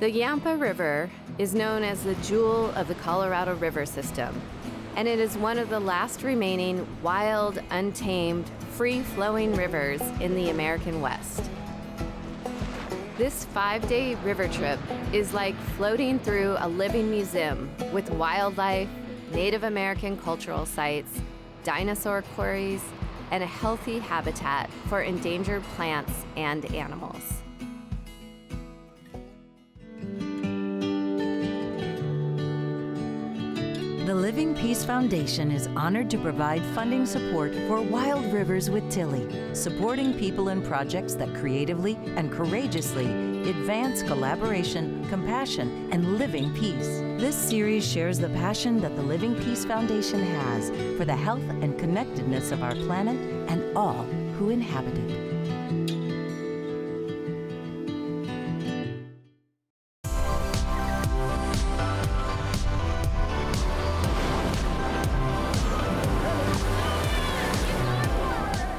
The Yampa River is known as the jewel of the Colorado River system, and it is one of the last remaining wild, untamed, free-flowing rivers in the American West. This 5-day river trip is like floating through a living museum with wildlife, Native American cultural sites, dinosaur quarries, and a healthy habitat for endangered plants and animals. The Living Peace Foundation is honored to provide funding support for Wild Rivers with Tillie, supporting people and projects that creatively and courageously advance collaboration, compassion, and living peace. This series shares the passion that the Living Peace Foundation has for the health and connectedness of our planet and all who inhabit it.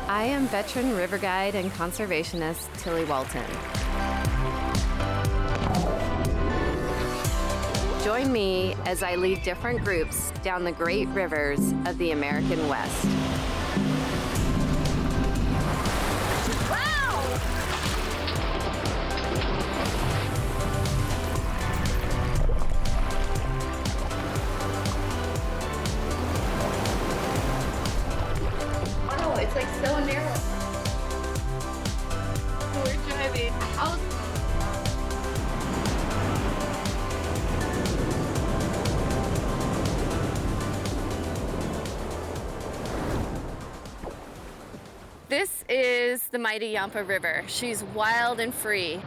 I am veteran river guide and conservationist Tillie Walton. Join me as I lead different groups down the great rivers of the American West. It's like so narrow. We're driving out. This is the mighty Yampa River. She's wild and free.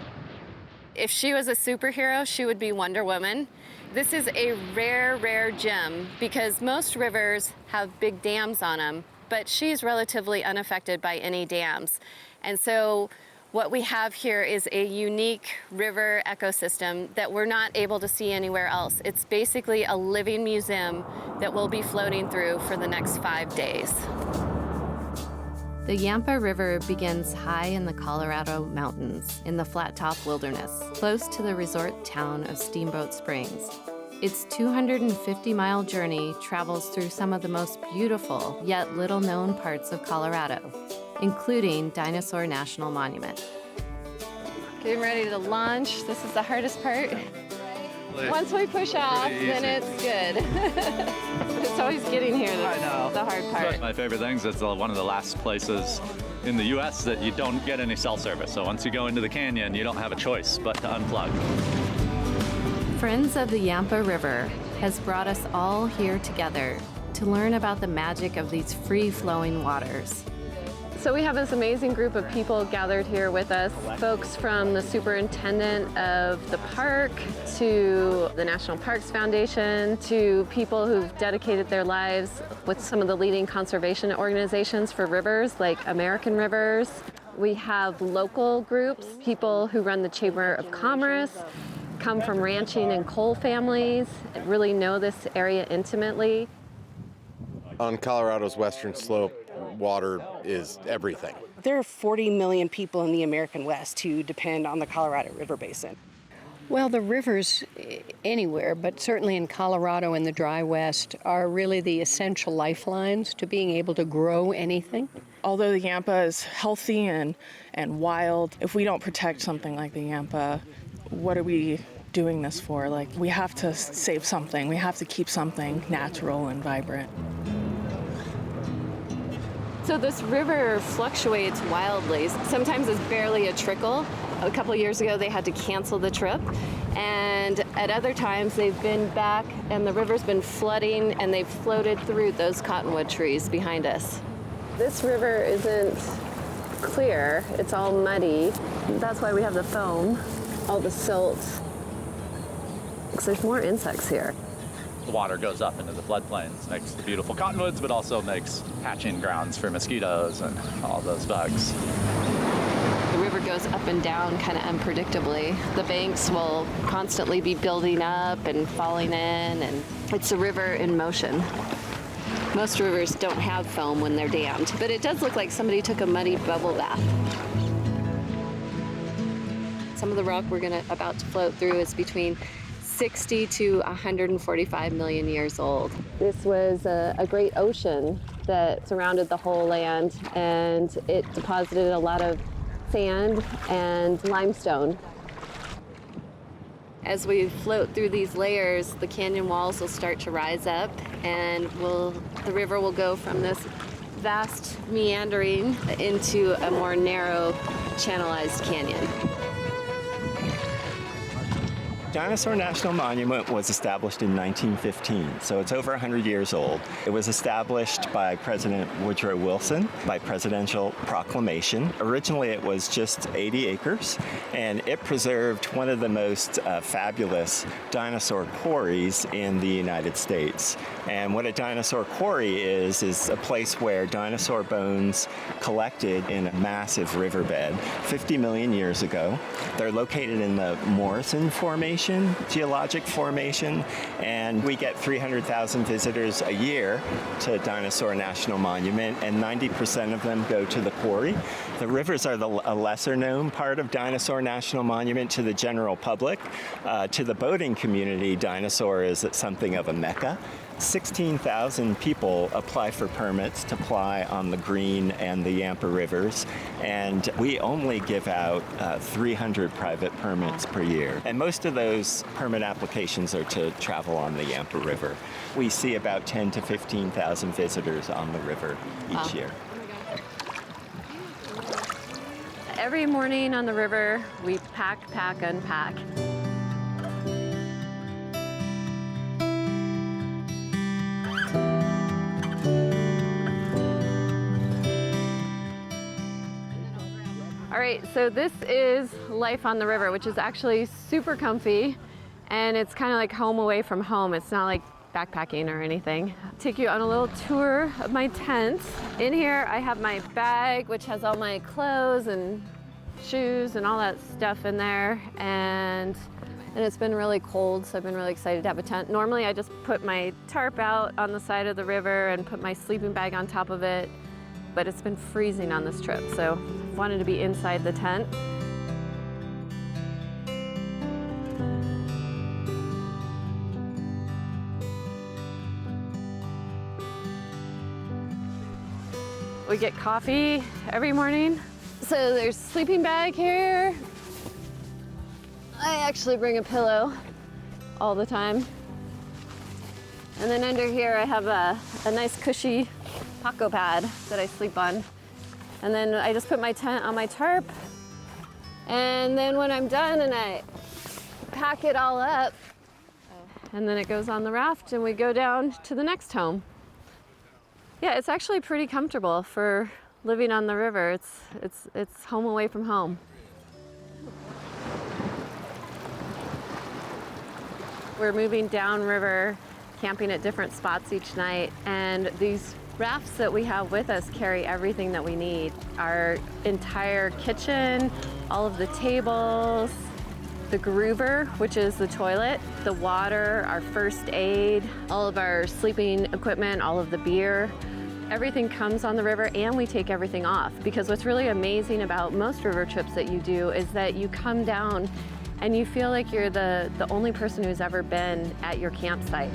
If she was a superhero, she would be Wonder Woman. This is a rare, rare gem because most rivers have big dams on them, but she's relatively unaffected by any dams. And so what we have here is a unique river ecosystem that we're not able to see anywhere else. It's basically a living museum that we'll be floating through for the next 5 days. The Yampa River begins high in the Colorado mountains in the Flat Top Wilderness, close to the resort town of Steamboat Springs. Its 250-mile journey travels through some of the most beautiful yet little-known parts of Colorado, including Dinosaur National Monument. Getting ready to launch. This is the hardest part. Once we push off, then it's good. It's always getting here that's the hard part. One of my favorite things is one of the last places in the U.S. that you don't get any cell service. So once you go into the canyon, you don't have a choice but to unplug. Friends of the Yampa River has brought us all here together to learn about the magic of these free-flowing waters. So we have this amazing group of people gathered here with us, folks from the superintendent of the park to the National Parks Foundation to people who've dedicated their lives with some of the leading conservation organizations for rivers like American Rivers. We have local groups, people who run the Chamber of Commerce, come from ranching and coal families, really know this area intimately. On Colorado's western slope, water is everything. There are 40 million people in the American West who depend on the Colorado River Basin. Well, the rivers anywhere, but certainly in Colorado and the dry West, are really the essential lifelines to being able to grow anything. Although the Yampa is healthy and wild, if we don't protect something like the Yampa, what are we doing this for? Like, we have to save something. We have to keep something natural and vibrant. So this river fluctuates wildly. Sometimes it's barely a trickle. A couple of years ago, they had to cancel the trip. And at other times, they've been back and the river's been flooding and they've floated through those cottonwood trees behind us. This river isn't clear. It's all muddy. That's why we have the foam, all the silt. Because there's more insects here. The water goes up into the floodplains, makes the beautiful cottonwoods, but also makes hatching grounds for mosquitoes and all those bugs. The river goes up and down kind of unpredictably. The banks will constantly be building up and falling in, and it's a river in motion. Most rivers don't have foam when they're dammed, but it does look like somebody took a muddy bubble bath. Some of the rock we're about to float through is between 60 to 145 million years old. This was a great ocean that surrounded the whole land, and it deposited a lot of sand and limestone. As we float through these layers, the canyon walls will start to rise up, and the river will go from this vast meandering into a more narrow, channelized canyon. Dinosaur National Monument was established in 1915, so it's over 100 years old. It was established by President Woodrow Wilson by presidential proclamation. Originally, it was just 80 acres, and it preserved one of the most fabulous dinosaur quarries in the United States. And what a dinosaur quarry is a place where dinosaur bones collected in a massive riverbed 50 million years ago. They're located in the Morrison Formation, geologic formation, and we get 300,000 visitors a year to Dinosaur National Monument, and 90% of them go to the quarry. The rivers are a lesser known part of Dinosaur National Monument to the general public. To the boating community, Dinosaur is something of a mecca. 16,000 people apply for permits to ply on the Green and the Yampa Rivers, and we only give out 300 private permits per year. And most of those permit applications are to travel on the Yampa River. We see about 10 to 15,000 visitors on the river each year. Every morning on the river, we pack, unpack. All right, so this is life on the river, which is actually super comfy, and it's kind of like home away from home. It's not like backpacking or anything. I'll take you on a little tour of my tent. In here, I have my bag, which has all my clothes and shoes and all that stuff in there, and it's been really cold, so I've been really excited to have a tent. Normally, I just put my tarp out on the side of the river and put my sleeping bag on top of it, but it's been freezing on this trip, so I wanted to be inside the tent. We get coffee every morning. So there's sleeping bag here. I actually bring a pillow all the time. And then under here I have a nice cushy Paco pad that I sleep on. And then I just put my tent on my tarp. And then when I'm done and I pack it all up, and then it goes on the raft and we go down to the next home. Yeah, it's actually pretty comfortable for living on the river. It's home away from home. We're moving downriver, camping at different spots each night, and these rafts that we have with us carry everything that we need. Our entire kitchen, all of the tables, the groover, which is the toilet, the water, our first aid, all of our sleeping equipment, all of the beer. Everything comes on the river, and we take everything off, because what's really amazing about most river trips that you do is that you come down and you feel like you're the only person who's ever been at your campsite.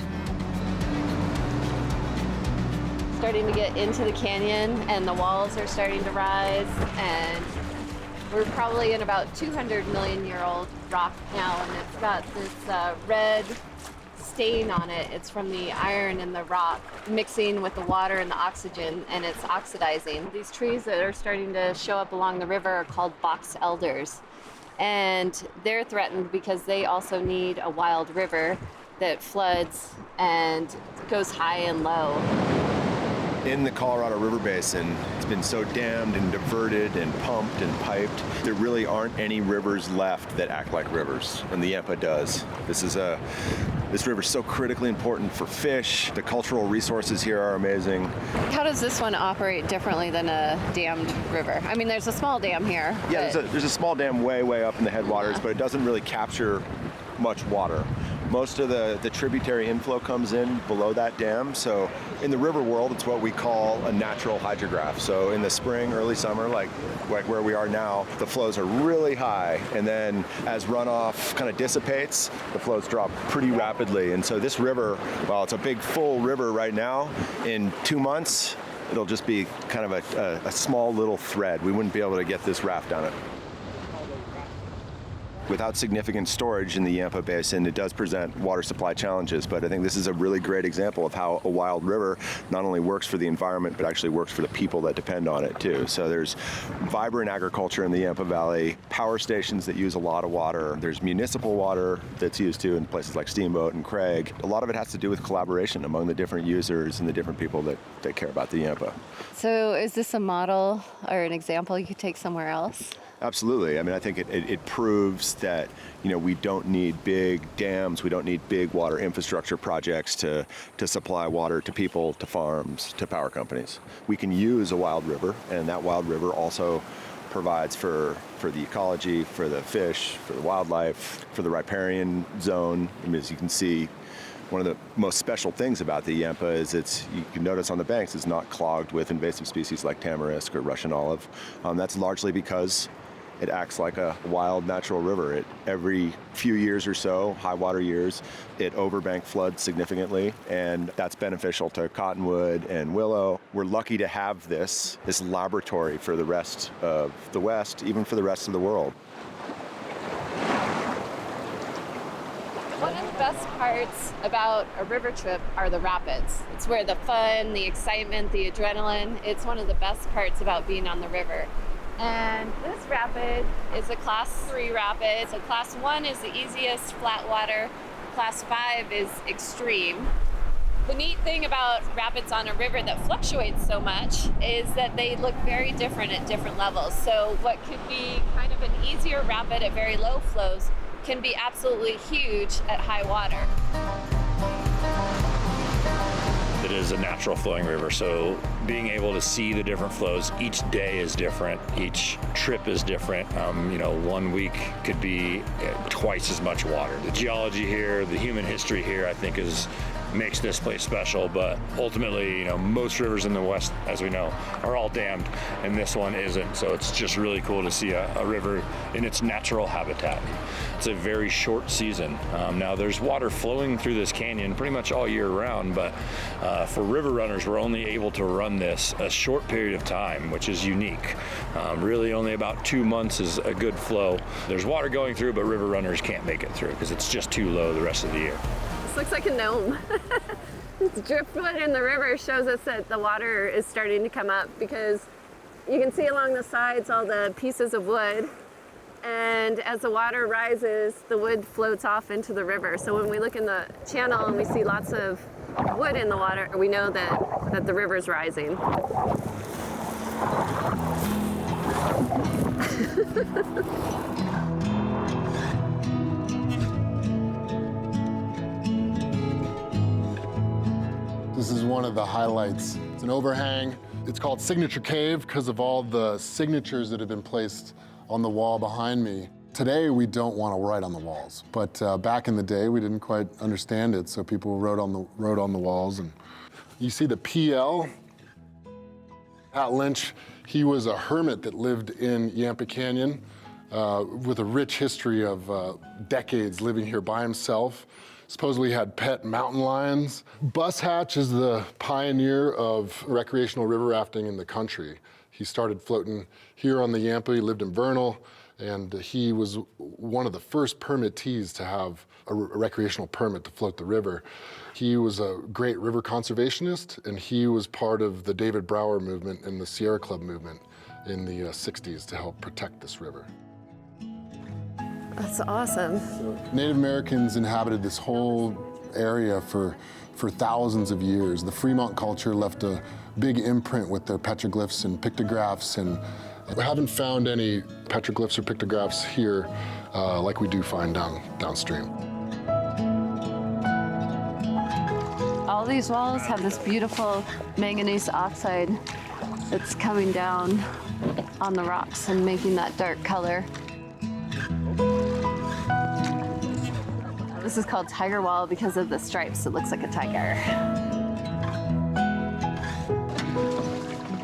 Starting to get into the canyon, and the walls are starting to rise, and we're probably in about 200 million year old rock now, and it's got this red stain on it. It's from the iron in the rock mixing with the water and the oxygen, and it's oxidizing. These trees that are starting to show up along the river are called box elders, and they're threatened because they also need a wild river that floods and goes high and low. In the Colorado River Basin, it's been so dammed and diverted and pumped and piped. There really aren't any rivers left that act like rivers, and the Yampa does. This river is so critically important for fish. The cultural resources here are amazing. How does this one operate differently than a dammed river? I mean, there's a small dam here. Yeah, there's a small dam way up in the headwaters, but it doesn't really capture much water. Most of the tributary inflow comes in below that dam. So in the river world, it's what we call a natural hydrograph. So in the spring, early summer, like where we are now, the flows are really high. And then as runoff kind of dissipates, the flows drop pretty rapidly. And so this river, while it's a big full river right now, in 2 months, it'll just be kind of a small little thread. We wouldn't be able to get this raft down it. Without significant storage in the Yampa Basin, it does present water supply challenges, but I think this is a really great example of how a wild river not only works for the environment, but actually works for the people that depend on it too. So there's vibrant agriculture in the Yampa Valley, power stations that use a lot of water. There's municipal water that's used too in places like Steamboat and Craig. A lot of it has to do with collaboration among the different users and the different people that care about the Yampa. So is this a model or an example you could take somewhere else? Absolutely. I mean, I think it proves that, we don't need big dams, we don't need big water infrastructure projects to supply water to people, to farms, to power companies. We can use a wild river, and that wild river also provides for the ecology, for the fish, for the wildlife, for the riparian zone. I mean, as you can see, one of the most special things about the Yampa is you can notice on the banks, it's not clogged with invasive species like tamarisk or Russian olive. That's largely because it acts like a wild natural river. Every few years or so, high water years, it overbank floods significantly, and that's beneficial to cottonwood and willow. We're lucky to have this laboratory for the rest of the West, even for the rest of the world. One of the best parts about a river trip are the rapids. It's where the fun, the excitement, the adrenaline, it's one of the best parts about being on the river. And this rapid is a class 3 rapid. So class 1 is the easiest flat water. Class 5 is extreme. The neat thing about rapids on a river that fluctuates so much is that they look very different at different levels. So what could be kind of an easier rapid at very low flows can be absolutely huge at high water. It is a natural flowing river, so being able to see the different flows, each day is different, each trip is different. 1 week could be twice as much water. The geology here, the human history here, I think makes this place special, but ultimately, most rivers in the West, as we know, are all dammed, and this one isn't, so it's just really cool to see a river in its natural habitat. It's a very short season. Now, there's water flowing through this canyon pretty much all year round, but for river runners, we're only able to run this a short period of time, which is unique. Really only about 2 months is a good flow. There's water going through, but river runners can't make it through because it's just too low the rest of the year. This looks like a gnome. This driftwood in the river shows us that the water is starting to come up because you can see along the sides all the pieces of wood, and as the water rises, the wood floats off into the river. So when we look in the channel and we see lots of wood in the water, we know that the river's rising. This is one of the highlights. It's an overhang. It's called Signature Cave because of all the signatures that have been placed on the wall behind me. Today, we don't want to write on the walls, but back in the day, we didn't quite understand it, so people wrote on the walls. And you see the PL. Pat Lynch, he was a hermit that lived in Yampa Canyon with a rich history of decades living here by himself. Supposedly had pet mountain lions. Bus Hatch is the pioneer of recreational river rafting in the country. He started floating here on the Yampa. He lived in Vernal, and he was one of the first permittees to have a recreational permit to float the river. He was a great river conservationist, and he was part of the David Brower movement and the Sierra Club movement in the 60s to help protect this river. That's awesome. Native Americans inhabited this whole area for thousands of years. The Fremont culture left a big imprint with their petroglyphs and pictographs, and we haven't found any petroglyphs or pictographs here like we do find downstream. All these walls have this beautiful manganese oxide that's coming down on the rocks and making that dark color. This is called Tiger Wall because of the stripes. It looks like a tiger.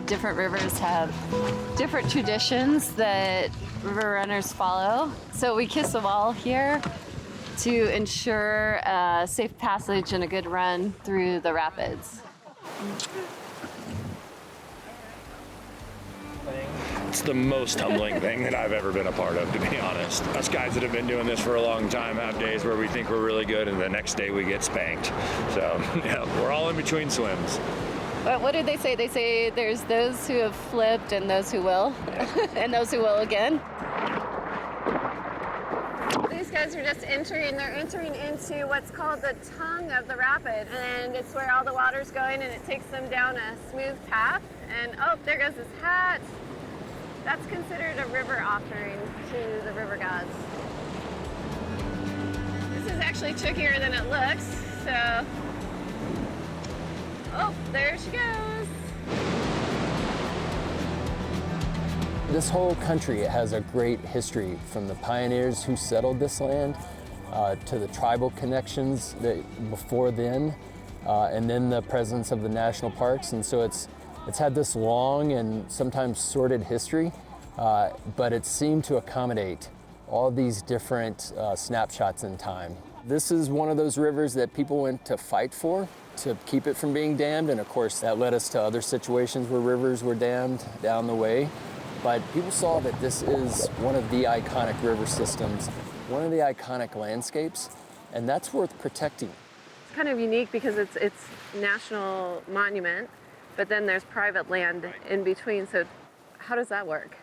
Different rivers have different traditions that river runners follow. So we kiss the wall here to ensure a safe passage and a good run through the rapids. It's the most humbling thing that I've ever been a part of, to be honest. Us guys that have been doing this for a long time have days where we think we're really good and the next day we get spanked. So yeah, we're all in between swims. But what did they say? They say there's those who have flipped and those who will, and those who will again. These guys are just entering into what's called the tongue of the rapid, and it's where all the water's going and it takes them down a smooth path. And oh, there goes his hat. That's considered a river offering to the river gods. This is actually trickier than it looks, so. Oh, there she goes. This whole country has a great history, from the pioneers who settled this land to the tribal connections that before then, and then the presence of the national parks. And so it's had this long and sometimes sordid history, but it seemed to accommodate all these different snapshots in time. This is one of those rivers that people went to fight for, to keep it from being dammed, and of course that led us to other situations where rivers were dammed down the way. But people saw that this is one of the iconic river systems, one of the iconic landscapes, and that's worth protecting. It's kind of unique because it's national monument, but then there's private land in between. So how does that work?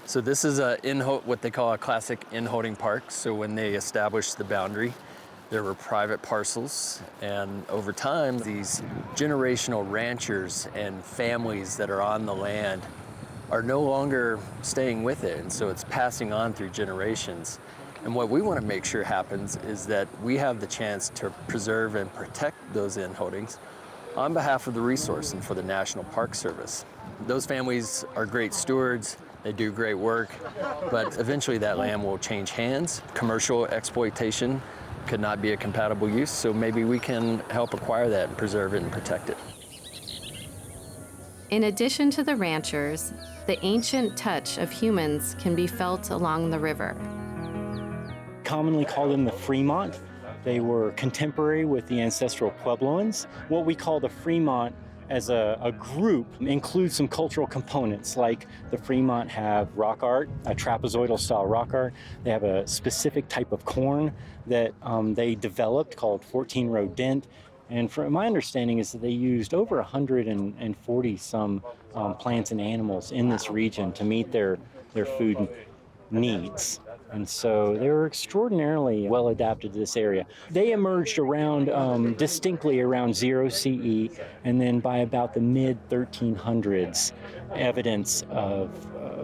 So this is what they call a classic inholding park. So when they established the boundary, there were private parcels, and over time, these generational ranchers and families that are on the land are no longer staying with it, and so it's passing on through generations. And what we want to make sure happens is that we have the chance to preserve and protect those inholdings on behalf of the resource and for the National Park Service. Those families are great stewards, they do great work, but eventually that land will change hands. Commercial exploitation could not be a compatible use, so maybe we can help acquire that and preserve it and protect it. In addition to the ranchers, the ancient touch of humans can be felt along the river. Commonly called them the Fremont. They were contemporary with the ancestral Puebloans. What we call the Fremont as a group includes some cultural components, like the Fremont have rock art, a trapezoidal style rock art. They have a specific type of corn that they developed called 14-row dent. And from my understanding is that they used over 140 some plants and animals in this region to meet their food needs. And so they were extraordinarily well adapted to this area. They emerged around, distinctly around 0 CE, and then by about the mid-1300s, evidence of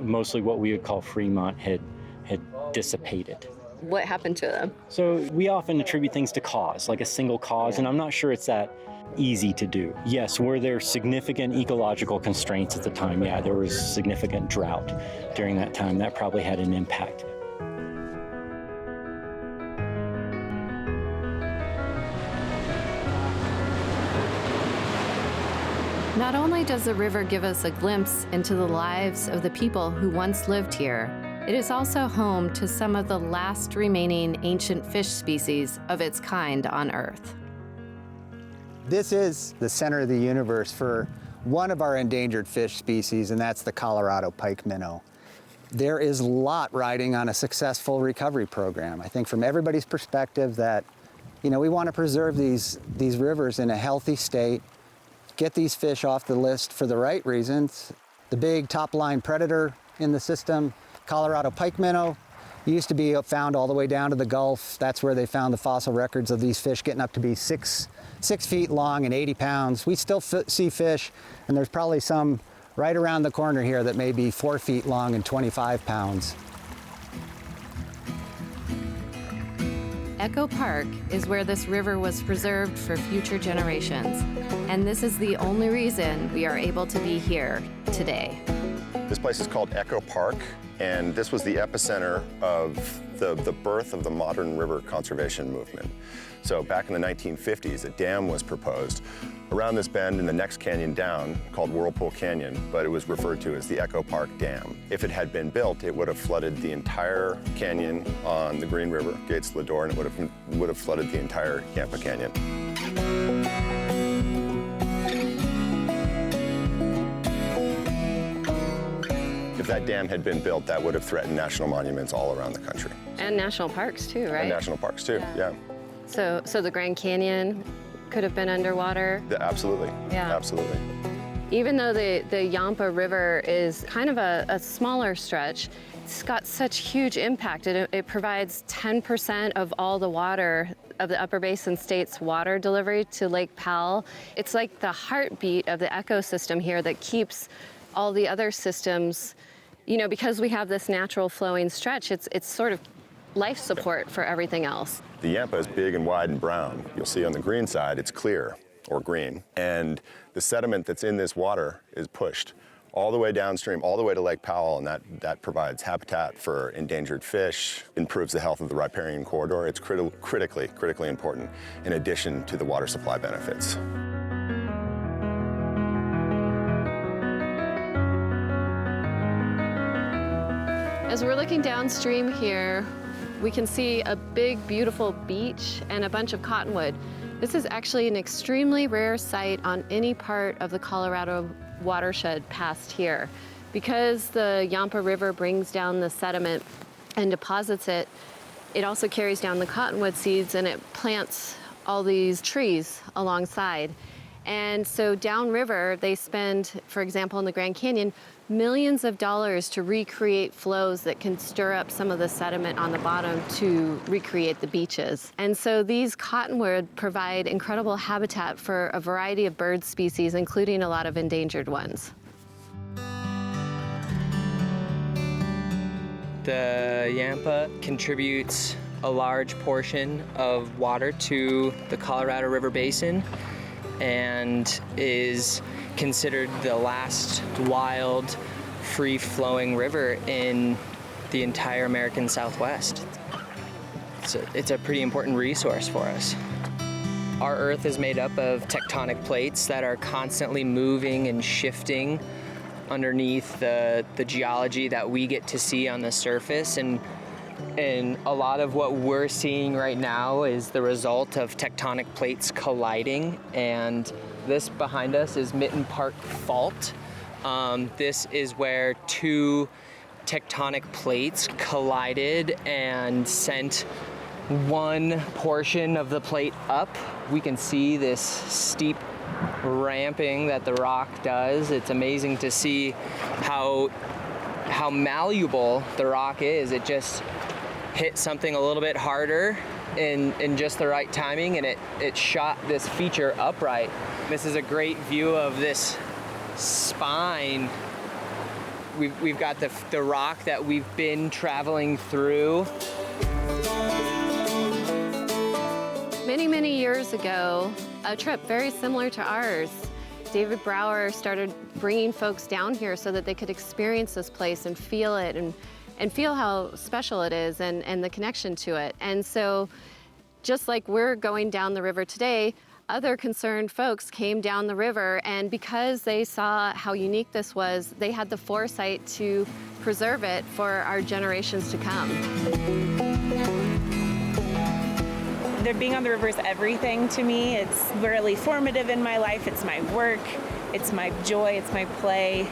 mostly what we would call Fremont had dissipated. What happened to them? So we often attribute things to cause, like a single cause, and I'm not sure it's that easy to do. Yes, were there significant ecological constraints at the time? Yeah, there was significant drought during that time. That probably had an impact. Not only does the river give us a glimpse into the lives of the people who once lived here, it is also home to some of the last remaining ancient fish species of its kind on Earth. This is the center of the universe for one of our endangered fish species, and that's the Colorado pike minnow. There is a lot riding on a successful recovery program. I think from everybody's perspective that, we want to preserve these rivers in a healthy state, get these fish off the list for the right reasons. The big top-line predator in the system, Colorado pike minnow, used to be found all the way down to the Gulf. That's where they found the fossil records of these fish getting up to be 6 feet long and 80 pounds. We still see fish, and there's probably some right around the corner here that may be 4 feet long and 25 pounds. Echo Park is where this river was preserved for future generations, and this is the only reason we are able to be here today. This place is called Echo Park, and this was the epicenter of the birth of the modern river conservation movement. So back in the 1950s, a dam was proposed around this bend in the next canyon down called Whirlpool Canyon, but it was referred to as the Echo Park Dam. If it had been built, it would have flooded the entire canyon on the Green River, Gates to Lodore, and it would have flooded the entire Yampa Canyon. If that dam had been built, that would have threatened national monuments all around the country. And national parks too, right? And national parks too, yeah. So the Grand Canyon could have been underwater? Absolutely, absolutely. Even though the Yampa River is kind of a smaller stretch, it's got such huge impact. It provides 10% of all the water of the Upper Basin State's water delivery to Lake Powell. It's like the heartbeat of the ecosystem here that keeps all the other systems, you know, because we have this natural flowing stretch, it's sort of life support for everything else. The Yampa is big and wide and brown. You'll see on the green side, it's clear or green. And the sediment that's in this water is pushed all the way downstream, all the way to Lake Powell, and that provides habitat for endangered fish, improves the health of the riparian corridor. It's critically important in addition to the water supply benefits. As we're looking downstream here, we can see a big, beautiful beach and a bunch of cottonwood. This is actually an extremely rare site on any part of the Colorado watershed past here. Because the Yampa River brings down the sediment and deposits it, it also carries down the cottonwood seeds and it plants all these trees alongside. And so downriver, they spend, for example, in the Grand Canyon, millions of dollars to recreate flows that can stir up some of the sediment on the bottom to recreate the beaches. And so these cottonwood provide incredible habitat for a variety of bird species, including a lot of endangered ones. The Yampa contributes a large portion of water to the Colorado River Basin and is considered the last wild, free-flowing river in the entire American Southwest. It's a pretty important resource for us. Our Earth is made up of tectonic plates that are constantly moving and shifting underneath the geology that we get to see on the surface, and a lot of what we're seeing right now is the result of tectonic plates colliding. And this behind us is Mitten Park Fault. This is where two tectonic plates collided and sent one portion of the plate up. We can see this steep ramping that the rock does. It's amazing to see how malleable the rock is. It just hit something a little bit harder in just the right timing, and it shot this feature upright. This is a great view of this spine. We've got the rock that we've been traveling through. Many years ago, a trip very similar to ours, David Brower started bringing folks down here so that they could experience this place and feel it and feel how special it is and the connection to it. And so just like we're going down the river today, other concerned folks came down the river, and because they saw how unique this was, they had the foresight to preserve it for our generations to come. Being on the river is everything to me. It's really formative in my life. It's my work, it's my joy, it's my play.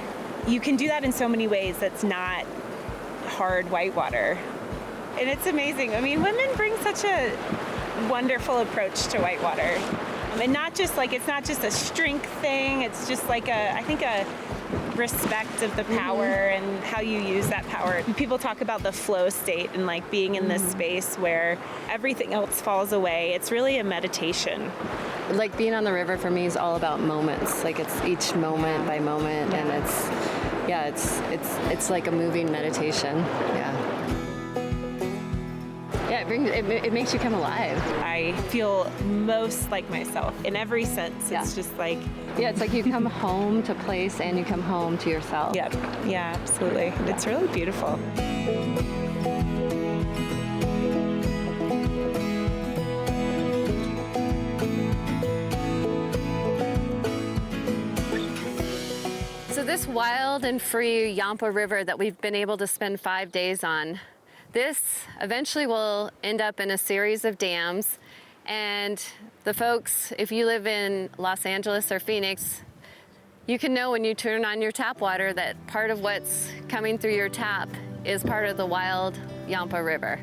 You can do that in so many ways that's not hard whitewater. And it's amazing. I mean, women bring such a wonderful approach to whitewater. And not just like, it's not just a strength thing, it's just like I think a respect of the power and how you use that power. People talk about the flow state and like being in this space where everything else falls away. It's really a meditation. Like being on the river for me is all about moments. Like it's each moment by moment, and it's like a moving meditation. Yeah, it makes you come alive. I feel most like myself in every sense. It's just like... Yeah, it's like you come home to place and you come home to yourself. Yep. Yeah, absolutely. It's really beautiful. So this wild and free Yampa River that we've been able to spend 5 days on, this eventually will end up in a series of dams. And the folks, if you live in Los Angeles or Phoenix, you can know when you turn on your tap water that part of what's coming through your tap is part of the wild Yampa River.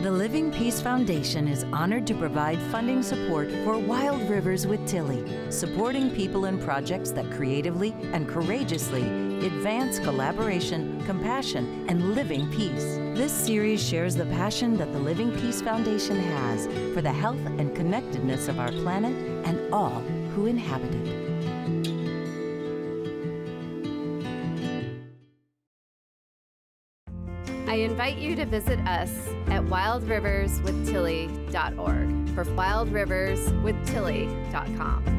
The Living Peace Foundation is honored to provide funding support for Wild Rivers with Tillie, supporting people and projects that creatively and courageously advance collaboration, compassion, and living peace. This series shares the passion that the Living Peace Foundation has for the health and connectedness of our planet and all who inhabit it. I invite you to visit us at wildriverswithtillie.org for wildriverswithtillie.com.